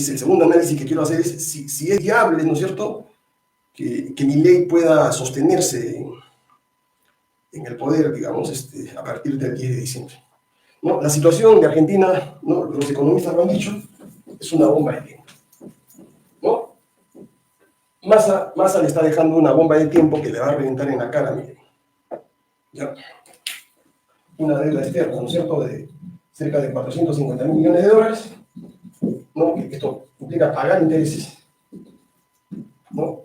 el segundo análisis que quiero hacer es si es viable, ¿no es cierto?, que Milei pueda sostenerse en el poder, digamos, a partir del 10 de diciembre. ¿No? La situación de Argentina, ¿no?, los economistas lo han dicho, es una bomba de tiempo, ¿no? Massa le está dejando una bomba de tiempo que le va a reventar en la cara a Milei. ¿Ya? Una deuda externa, ¿no es cierto?, de cerca de 450.000 millones de dólares, ¿no? Esto implica pagar intereses, ¿no?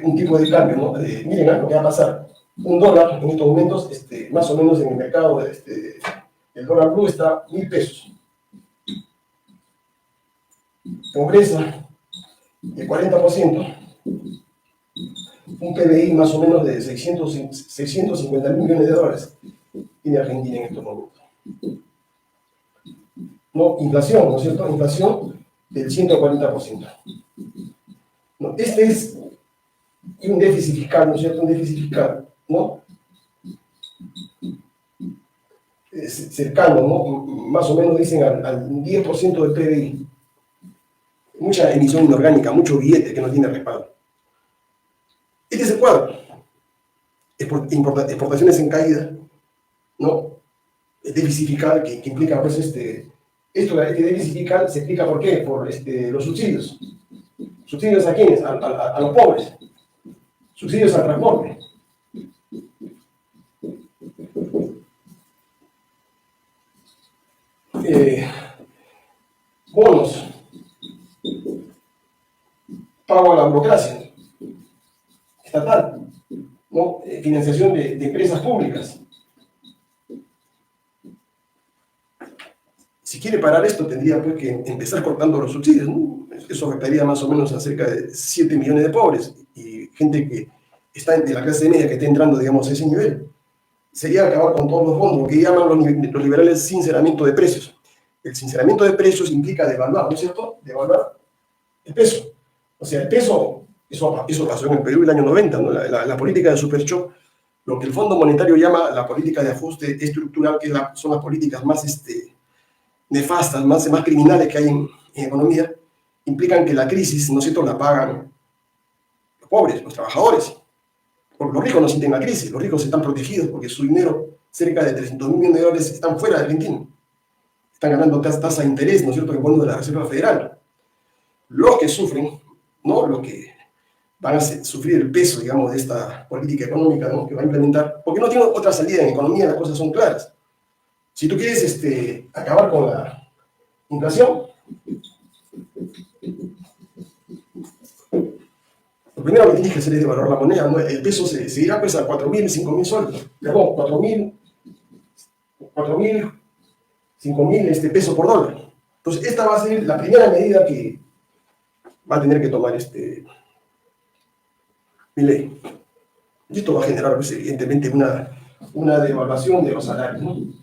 Un tipo de cambio, ¿no? Miren lo que va a pasar. Un dólar en estos momentos, más o menos en el mercado, el dólar blue está a 1.000 pesos. Pobreza del 40%. Un PBI más o menos de 650.000 millones de dólares tiene Argentina en estos momentos. ¿No? Inflación, ¿no es cierto? Inflación del 140%. ¿No? Este es un déficit fiscal, ¿no es cierto? Un déficit fiscal, ¿no? Cercano, ¿no? Más o menos dicen al 10% del PBI. Mucha emisión inorgánica, mucho billete que no tiene respaldo. Este es el cuadro. Exportaciones en caída, ¿no? El déficit fiscal que implica, pues, este déficit fiscal se explica por qué, por los subsidios. ¿Subsidios a quiénes? A los pobres. Subsidios al transporte. Bonos. Pago a la burocracia estatal, ¿no? Financiación de empresas públicas. Si quiere parar esto, tendría, pues, que empezar cortando los subsidios, ¿no? Eso afectaría más o menos a cerca de 7 millones de pobres y gente que está de la clase media que está entrando, digamos, a ese nivel. Sería acabar con todos los fondos, lo que llaman los liberales sinceramiento de precios. El sinceramiento de precios implica devaluar, ¿no es cierto? Devaluar el peso. O sea, el peso, eso pasó en el Perú el año 90, ¿no? La política de Supershock, lo que el Fondo Monetario llama la política de ajuste estructural, que son las políticas más nefastas, más criminales que hay en economía, implican que la crisis, ¿no es cierto?, la pagan los pobres, los trabajadores. Porque los ricos no sienten la crisis, los ricos están protegidos porque su dinero, cerca de 300.000 millones de dólares, están fuera de Argentina. Están ganando tasa de interés, ¿no es cierto?, que pone de la Reserva Federal. Los que sufren, ¿no?, los que van a sufrir el peso, digamos, de esta política económica, ¿no?, que va a implementar, porque no tiene otra salida en economía, las cosas son claras. Si tú quieres acabar con la inflación, lo primero que tienes que hacer es devaluar la moneda, ¿no? El peso se irá, pues, a 4.000, 5.000 soles. Perdón, 4.000, 5.000 pesos por dólar. Entonces, esta va a ser la primera medida que va a tener que tomar Milei. Y esto va a generar, pues, evidentemente, una devaluación de los salarios, ¿no?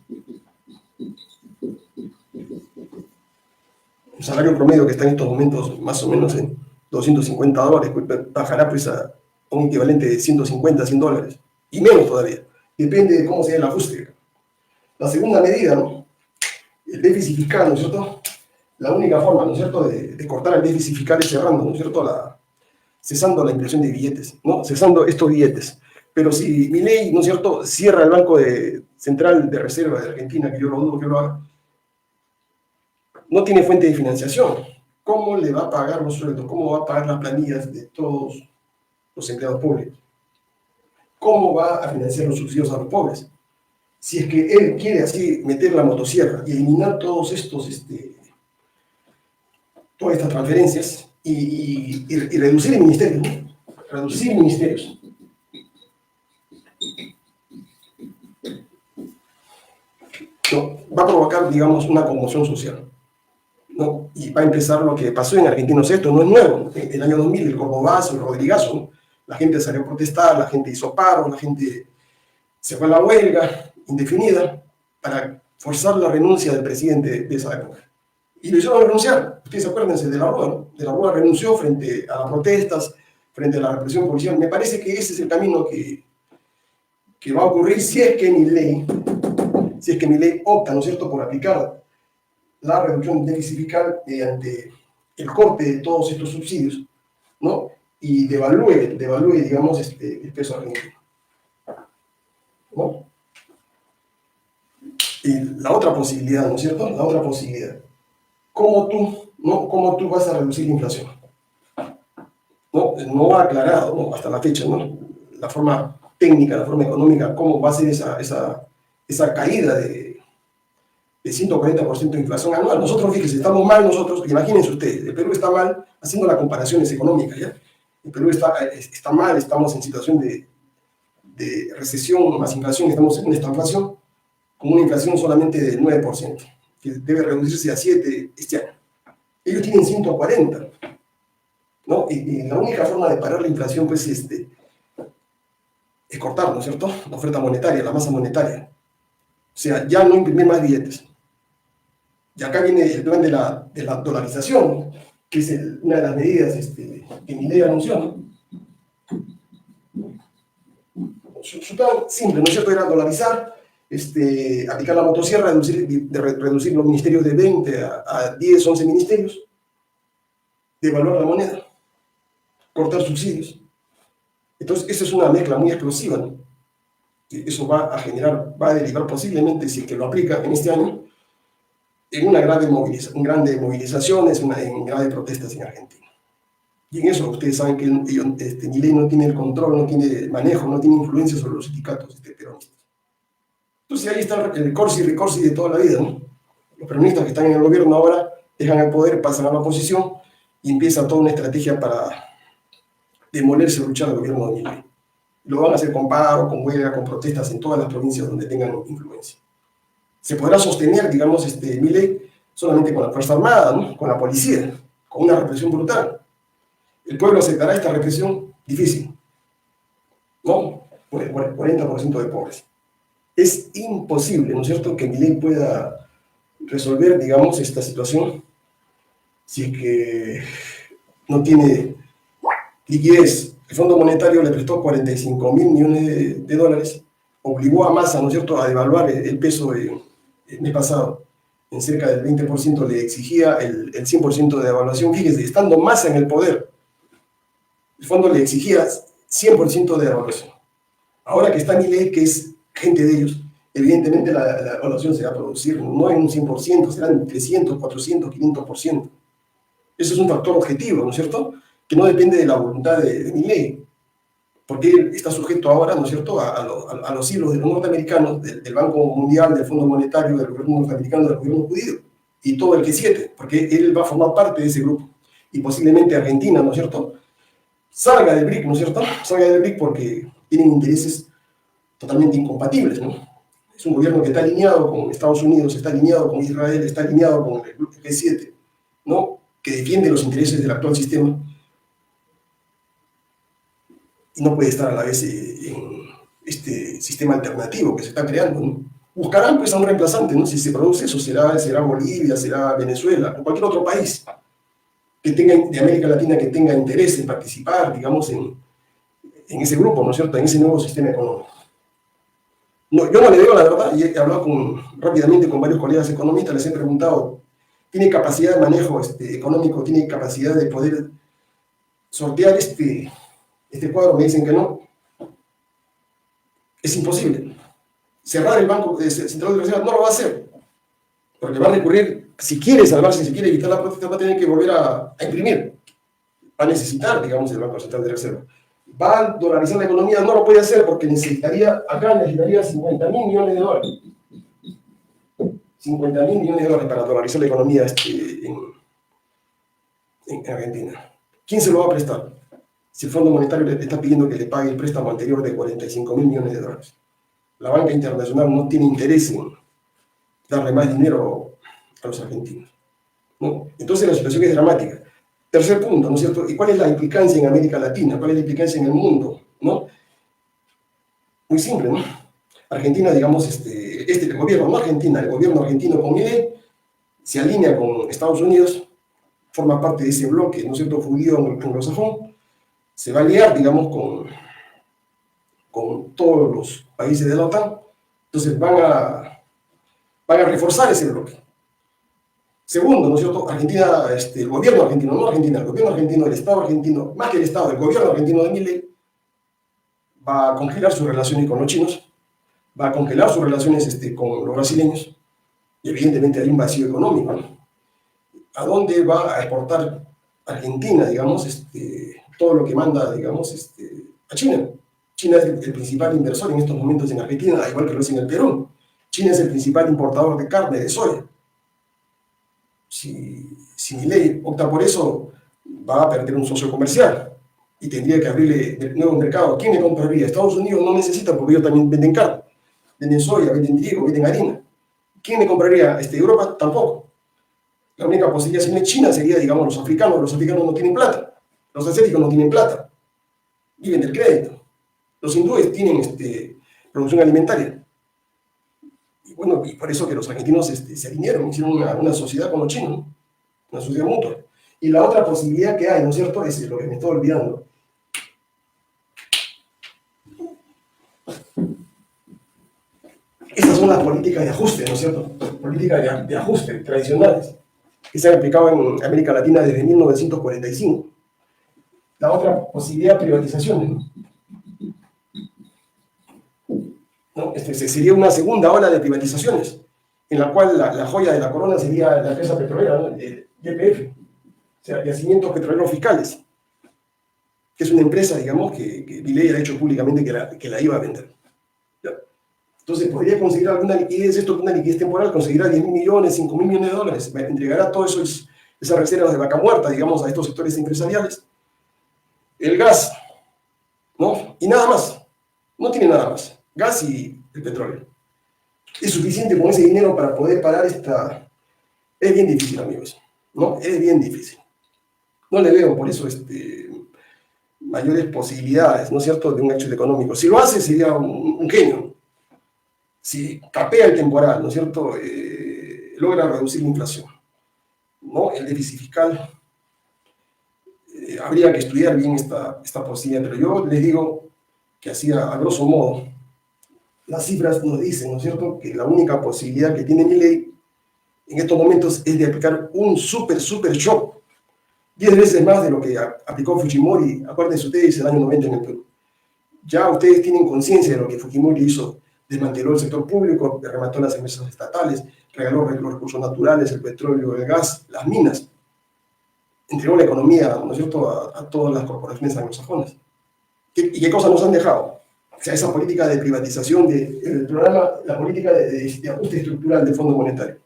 Un salario promedio que está en estos momentos más o menos en $250, pues, bajará, pues, a un equivalente de 150, 100 dólares, y menos todavía. Depende de cómo sea el ajuste. La segunda medida, ¿no?, el déficit fiscal, ¿no es cierto? La única forma, ¿no es cierto?, de cortar el déficit fiscal es cerrando, ¿no es cierto?, cesando la impresión de billetes, ¿no?, cesando estos billetes. Pero si Milei, ¿no es cierto?, cierra el Banco Central de Reserva de Argentina, que yo lo dudo que lo haga, no tiene fuente de financiación. ¿Cómo le va a pagar los sueldos? ¿Cómo va a pagar las planillas de todos los empleados públicos? ¿Cómo va a financiar los subsidios a los pobres? Si es que él quiere así meter la motosierra y eliminar todas estas transferencias y reducir el ministerio, ¿no? Reducir ministerios. No, va a provocar, digamos, una conmoción social, ¿no? Y va a empezar lo que pasó en Argentinos. Esto no es nuevo. En el año 2000, el Cordobazo, el Rodrigazo, ¿no? La gente salió a protestar, la gente hizo paro, la gente se fue a la huelga indefinida para forzar la renuncia del presidente de esa época. Y lo hicieron renunciar. Ustedes acuérdense de la Rúa, ¿no? De la Rúa renunció frente a las protestas, frente a la represión policial. Me parece que ese es el camino que va a ocurrir si es que Milei opta, ¿no es cierto?, por aplicar la reducción del déficit fiscal mediante el corte de todos estos subsidios, ¿no? Y devalúe digamos, el peso argentino, ¿no? Y la otra posibilidad, ¿no es cierto? La otra posibilidad. ¿Cómo tú vas a reducir la inflación? No ha aclarado, ¿no?, hasta la fecha, ¿no?, la forma técnica, la forma económica, cómo va a ser esa caída de 140% de inflación anual. Nosotros, fíjense, estamos mal nosotros, imagínense ustedes, el Perú está mal haciendo las comparaciones económicas, ¿ya? El Perú está mal, estamos en situación de recesión más inflación, estamos en una estanflación, con una inflación solamente del 9%, que debe reducirse a 7% este año. Ellos tienen 140%, ¿no? Y la única forma de parar la inflación, pues, es cortar, ¿no es cierto?, la oferta monetaria, la masa monetaria. O sea, ya no imprimir más billetes. Y acá viene el plan de la dolarización, que es una de las medidas que Milei anunció, ¿no? Su plan simple, ¿no es cierto?, era dolarizar, aplicar la motosierra, reducir los ministerios de 20 a 10, 11 ministerios, devaluar la moneda, cortar subsidios. Entonces, esa es una mezcla muy explosiva, ¿no? Y eso va a derivar posiblemente, si es que lo aplica en este año, en grandes movilizaciones, en graves protestas en Argentina. Y en eso ustedes saben que Milei no tiene el control, no tiene manejo, no tiene influencia sobre los sindicatos peronistas. Entonces ahí está el corsi de toda la vida, ¿no? Los peronistas que están en el gobierno ahora dejan el poder, pasan a la oposición y empieza toda una estrategia para demolerse o luchar al gobierno de Milei. Lo van a hacer con paro, con huelga, con protestas en todas las provincias donde tengan influencia. Se podrá sostener, digamos, Milei solamente con la Fuerza Armada, ¿no?, con la policía, con una represión brutal. ¿El pueblo aceptará esta represión? Difícil, ¿no? Por el 40% de pobres. Es imposible, ¿no es cierto?, que Milei pueda resolver, digamos, esta situación si es que no tiene liquidez. El Fondo Monetario le prestó 45.000 millones de dólares, obligó a Massa, ¿no es cierto?, a devaluar el peso el mes pasado en cerca del 20%, le exigía el 100% de devaluación. Fíjese, estando Massa en el poder, el fondo le exigía 100% de devaluación. Ahora que está Milei, que es gente de ellos, evidentemente la devaluación se va a producir no en un 100%, serán 300, 400, 500%. Eso es un factor objetivo, ¿no es cierto?, que no depende de la voluntad de Milei, porque él está sujeto ahora, ¿no es cierto?, a los hilos de los norteamericanos, del Banco Mundial, del Fondo Monetario, del gobierno norteamericano, del gobierno judío, y todo el G7, porque él va a formar parte de ese grupo, y posiblemente Argentina, ¿no es cierto?, salga del BRIC, ¿no es cierto?, salga del BRIC porque tienen intereses totalmente incompatibles, ¿no? Es un gobierno que está alineado con Estados Unidos, está alineado con Israel, está alineado con el G7, ¿no?, que defiende los intereses del actual sistema, y no puede estar a la vez en este sistema alternativo que se está creando, ¿no? Buscarán, pues, a un reemplazante, ¿no? Si se produce eso, será Bolivia, será Venezuela, o cualquier otro país de América Latina que tenga interés en participar, digamos, en ese grupo, ¿no es cierto?, en ese nuevo sistema económico. No, yo no le veo, la verdad, y he hablado rápidamente con varios colegas economistas, les he preguntado, ¿tiene capacidad de manejo económico, tiene capacidad de poder sortear este cuadro? Me dicen que no. Es imposible. Cerrar el Banco Central de Reserva no lo va a hacer, porque va a recurrir, si quiere salvarse, si quiere evitar la protesta, va a tener que volver a imprimir. Va a necesitar, digamos, el Banco Central de Reserva. ¿Va a dolarizar la economía? No lo puede hacer porque necesitaría 50.000 millones de dólares. 50.000 millones de dólares para dolarizar la economía en Argentina. ¿Quién se lo va a prestar? Si el Fondo Monetario le está pidiendo que le pague el préstamo anterior de 45.000 millones de dólares. La banca internacional no tiene interés en darle más dinero a los argentinos, ¿no? Entonces la situación es dramática. Tercer punto, ¿no es cierto? ¿Y cuál es la implicancia en América Latina? ¿Cuál es la implicancia en el mundo? ¿No? Muy simple, ¿no? Argentina, digamos, el gobierno, no Argentina, el gobierno argentino con Milei se alinea con Estados Unidos, forma parte de ese bloque, ¿no es cierto?, judío anglosajón, se va a aliar, digamos, con todos los países de la OTAN, entonces van a reforzar ese bloque. Segundo, ¿no es cierto? Argentina, el gobierno argentino, no Argentina, el gobierno argentino, el Estado argentino, más que el Estado, el gobierno argentino de Milei, va a congelar sus relaciones con los chinos, va a congelar sus relaciones con los brasileños, y evidentemente hay un vacío económico, ¿no? ¿A dónde va a exportar Argentina, digamos, todo lo que manda, digamos, a China? China es el principal inversor en estos momentos en Argentina, al igual que lo es en el Perú. China es el principal importador de carne, de soya. Si Milei opta por eso, va a perder un socio comercial y tendría que abrirle nuevos mercados. ¿Quién le compraría? Estados Unidos no necesita, porque ellos también venden carne, venden soya, venden trigo, venden harina. ¿Quién le compraría? Europa tampoco. La única posibilidad sin China sería, digamos, los africanos. Los africanos no tienen plata. Los asiáticos no tienen plata. Viven del crédito. Los hindúes tienen producción alimentaria. Y bueno, y por eso que los argentinos se alinearon, hicieron una sociedad con los chinos, ¿no? Una sociedad mutua. Y la otra posibilidad que hay, ¿no es cierto?, es lo que me estoy olvidando. Estas son las políticas de ajuste, ¿no es cierto? Políticas de ajuste tradicionales que se han aplicado en América Latina desde 1945. La otra posibilidad, privatizaciones, ¿no? ¿No? Sería una segunda ola de privatizaciones, en la cual la joya de la corona sería la empresa petrolera, ¿no? El YPF, o sea, Yacimientos Petroleros Fiscales, que es una empresa, digamos, que Milei ha dicho públicamente que la iba a vender. ¿Ya? Entonces, podría conseguir alguna liquidez, esto una liquidez temporal, conseguirá 10.000 millones, 5.000 millones de dólares, entregará todo eso, esas reservas de vaca muerta, digamos, a estos sectores empresariales. El gas, ¿no? Y nada más, no tiene nada más, gas y el petróleo. ¿Es suficiente con ese dinero para poder parar esta? Es bien difícil, amigos, ¿no? Es bien difícil. No le veo, por eso, mayores posibilidades, ¿no es cierto?, de un éxito económico. Si lo hace, sería un genio. Si capea el temporal, ¿no es cierto?, logra reducir la inflación, ¿no? El déficit fiscal, habría que estudiar bien esta posibilidad, pero yo les digo que así a grosso modo, las cifras nos dicen, ¿no es cierto?, que la única posibilidad que tiene Milei en estos momentos es de aplicar un super shock, 10 veces más de lo que aplicó Fujimori, acuérdense ustedes, en el año 90 en el Perú. Ya ustedes tienen conciencia de lo que Fujimori hizo, desmanteló el sector público, remató las empresas estatales, regaló los recursos naturales, el petróleo, el gas, las minas, entregó la economía, ¿no es cierto?, a todas las corporaciones anglosajonas. ¿Y qué cosas nos han dejado? O sea, esa política de privatización, el programa, la política de ajuste estructural del Fondo Monetario.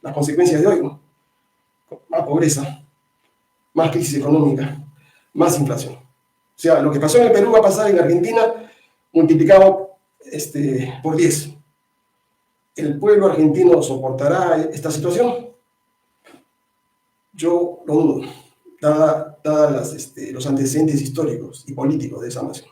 Las consecuencias de hoy, ¿no? Más pobreza, más crisis económica, más inflación. O sea, lo que pasó en el Perú va a pasar en Argentina multiplicado por 10. ¿El pueblo argentino soportará esta situación? Yo lo dudo, dada los antecedentes históricos y políticos de esa nación.